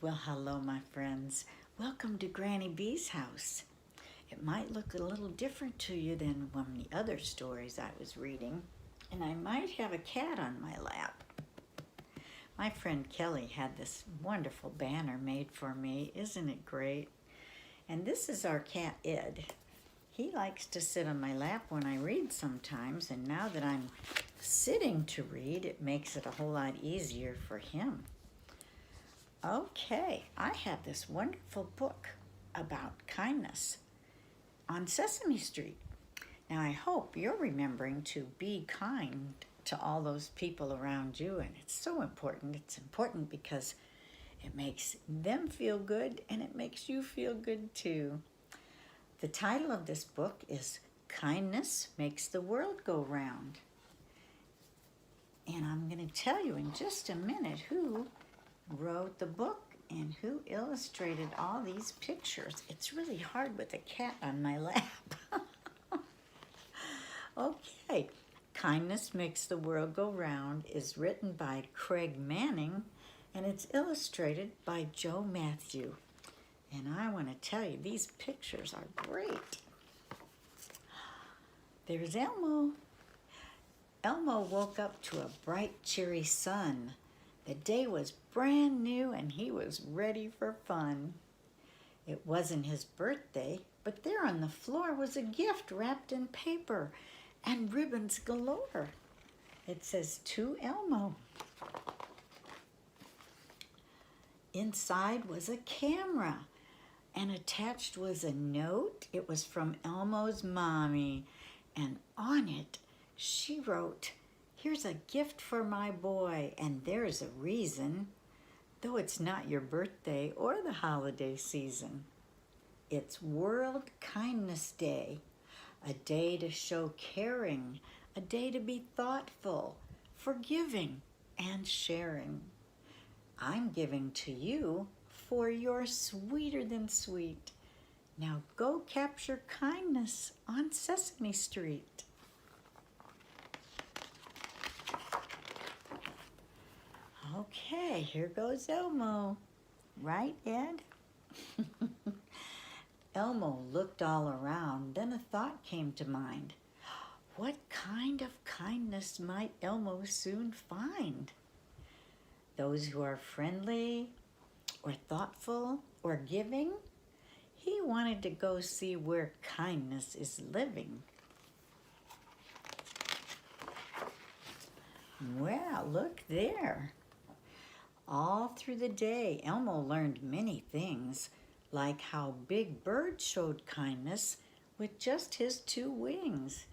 Well, hello, my friends. Welcome to Granny B's house. It might look a little different to you than one of the other stories I was reading, and I might have a cat on my lap. My friend Kelly had this wonderful banner made for me. Isn't it great? And this is our cat, Ed. He likes to sit on my lap when I read sometimes, and now that I'm sitting to read, it makes it a whole lot easier for him. Okay, I have this wonderful book about kindness on Sesame Street. Now, I hope you're remembering to be kind to all those people around you, and it's so important. It's important because it makes them feel good and it makes you feel good too. The title of this book is Kindness Makes the World Go Round. And I'm going to tell you in just a minute who wrote the book and who illustrated all these pictures. It's really hard with a cat on my lap. Okay, Kindness Makes the World Go Round is written by Craig Manning and it's illustrated by Joe Matthew. And I want to tell you, these pictures are great. There's Elmo. Elmo woke up to a bright, cheery sun. The day was brand new and he was ready for fun. It wasn't his birthday, but there on the floor was a gift wrapped in paper and ribbons galore. It says, "To Elmo." Inside was a camera and attached was a note. It was from Elmo's mommy, and on it she wrote, "Here's a gift for my boy, and there's a reason, though it's not your birthday or the holiday season. It's World Kindness Day, a day to show caring, a day to be thoughtful, forgiving, and sharing. I'm giving to you for you're sweeter than sweet. Now go capture kindness on Sesame Street." Okay, here goes Elmo. Right, Ed? Elmo looked all around, then a thought came to mind. What kind of kindness might Elmo soon find? Those who are friendly, or thoughtful, or giving? He wanted to go see where kindness is living. Well, look there. All through the day, Elmo learned many things, like how Big Bird showed kindness with just his 2 wings.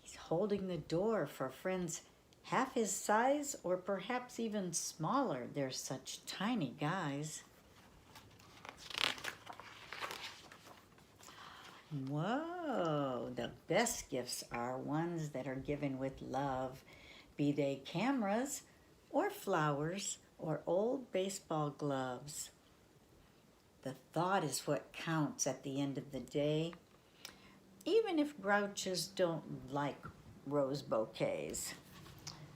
He's holding the door for friends half his size or perhaps even smaller. They're such tiny guys. Whoa, the best gifts are ones that are given with love, be they cameras or flowers or old baseball gloves. The thought is what counts at the end of the day, even if grouches don't like rose bouquets.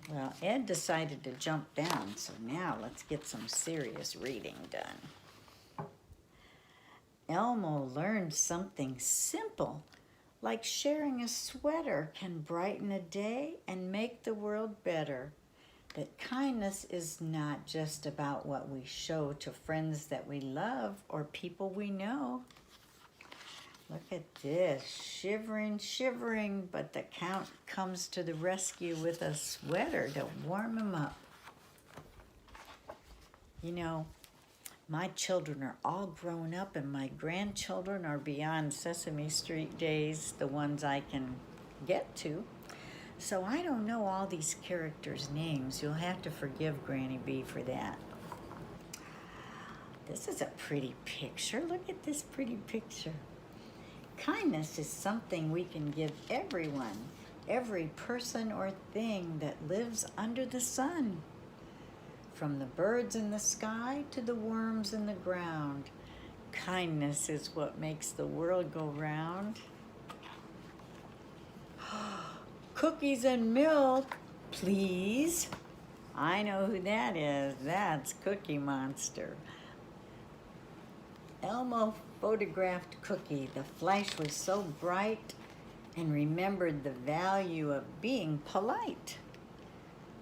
Well, Ed decided to jump down, so now let's get some serious reading done. Elmo learned something simple, like sharing a sweater can brighten a day and make the world better. That kindness is not just about what we show to friends that we love or people we know. Look at this, shivering, shivering, but the Count comes to the rescue with a sweater to warm him up. You know, my children are all grown up and my grandchildren are beyond Sesame Street days, the ones I can get to. So I don't know all these characters' names. You'll have to forgive Granny B for that. This is a pretty picture. Look at this pretty picture. Kindness is something we can give everyone, every person or thing that lives under the sun. From the birds in the sky to the worms in the ground, kindness is what makes the world go round. Cookies and milk, please. I know who that is. That's Cookie Monster. Elmo photographed Cookie. The flash was so bright and remembered the value of being polite.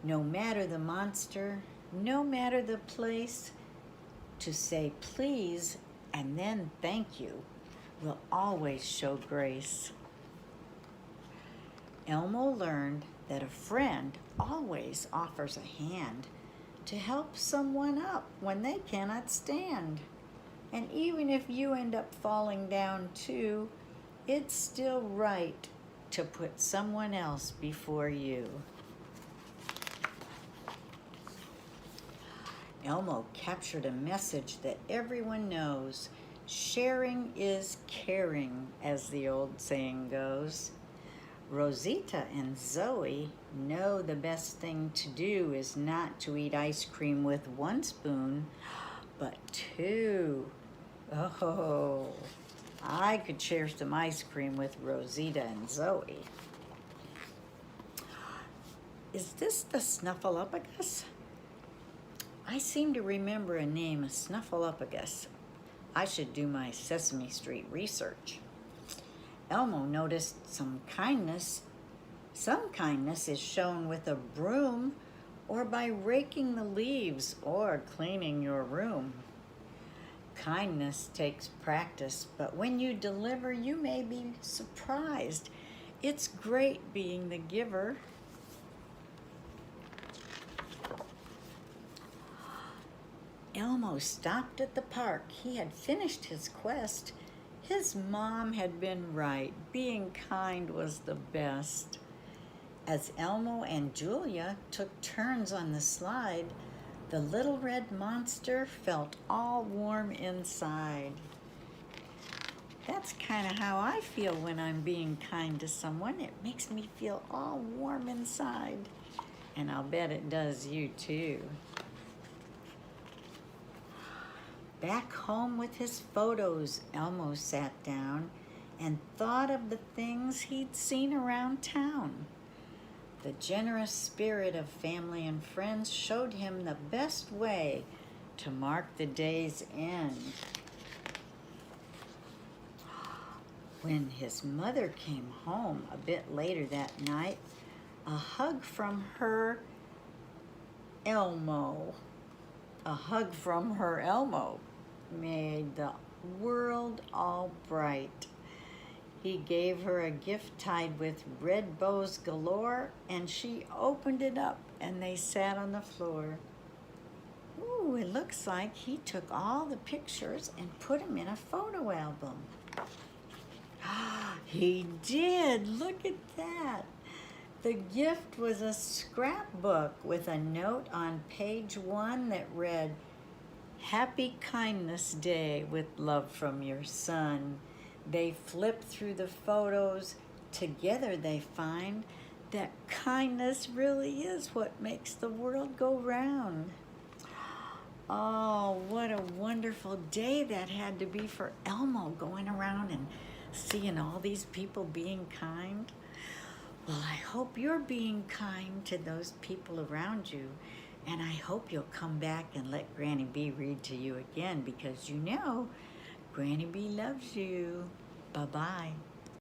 No matter the monster, no matter the place, to say please and then thank you will always show grace. Elmo learned that a friend always offers a hand to help someone up when they cannot stand. And even if you end up falling down too, it's still right to put someone else before you. Elmo captured a message that everyone knows. Sharing is caring, as the old saying goes. Rosita and Zoe know the best thing to do is not to eat ice cream with one spoon, but two. Oh, I could share some ice cream with Rosita and Zoe. Is this the Snuffleupagus? I seem to remember a name, Snuffleupagus. I should do my Sesame Street research. Elmo noticed some kindness. Some kindness is shown with a broom or by raking the leaves or cleaning your room. Kindness takes practice, but when you deliver, you may be surprised. It's great being the giver. Elmo stopped at the park. He had finished his quest. His mom had been right. Being kind was the best. As Elmo and Julia took turns on the slide, the little red monster felt all warm inside. That's kind of how I feel when I'm being kind to someone. It makes me feel all warm inside. And I'll bet it does you too. Back home with his photos, Elmo sat down and thought of the things he'd seen around town. The generous spirit of family and friends showed him the best way to mark the day's end. When his mother came home a bit later that night, a hug from her Elmo made the world all bright. He gave her a gift tied with red bows galore, and she opened it up and they sat on the floor. Ooh, it looks like he took all the pictures and put them in a photo album. He did, look at that. The gift was a scrapbook with a note on page 1 that read, "Happy Kindness Day with love from your son." They flip through the photos. Together they find that kindness really is what makes the world go round. Oh, what a wonderful day that had to be for Elmo, going around and seeing all these people being kind. Well, I hope you're being kind to those people around you. And I hope you'll come back and let Granny B read to you again, because you know Granny B loves you. Bye-bye.